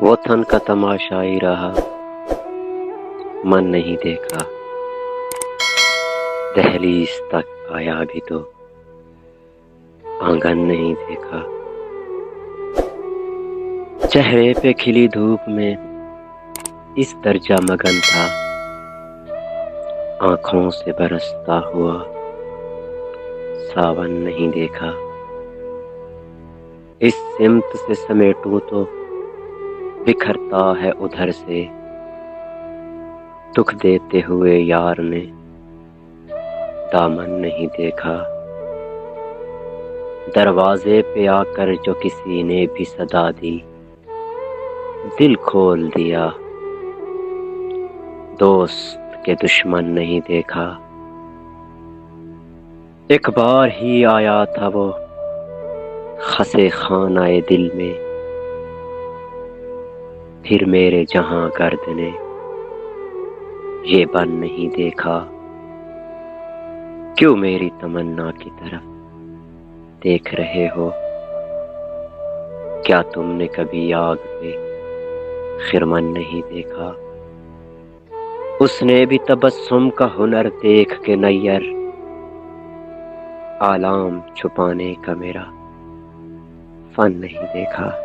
وہ تھن کا تماشا ہی رہا، من نہیں دیکھا، دہلیز تک آیا بھی تو آنگن نہیں دیکھا۔ چہرے پہ کھلی دھوپ میں اس درجہ مگن تھا، آنکھوں سے برستا ہوا ساون نہیں دیکھا۔ اس سمت سے سمیٹوں تو بکھرتا ہے ادھر سے، دکھ دیتے ہوئے یار نے دامن نہیں دیکھا۔ دروازے پہ آ کر جو کسی نے بھی صدا دی، دل کھول دیا، دوست کے دشمن نہیں دیکھا۔ ایک بار ہی آیا تھا وہ خسِ خانہ دل میں، پھر میرے جہاں گرد نے یہ بن نہیں دیکھا۔ کیوں میری تمنا کی طرف دیکھ رہے ہو؟ کیا تم نے کبھی آگ پہ خرمن نہیں دیکھا؟ اس نے بھی تبسم کا ہنر دیکھ کے نیر، آلام چھپانے کا میرا فن نہیں دیکھا۔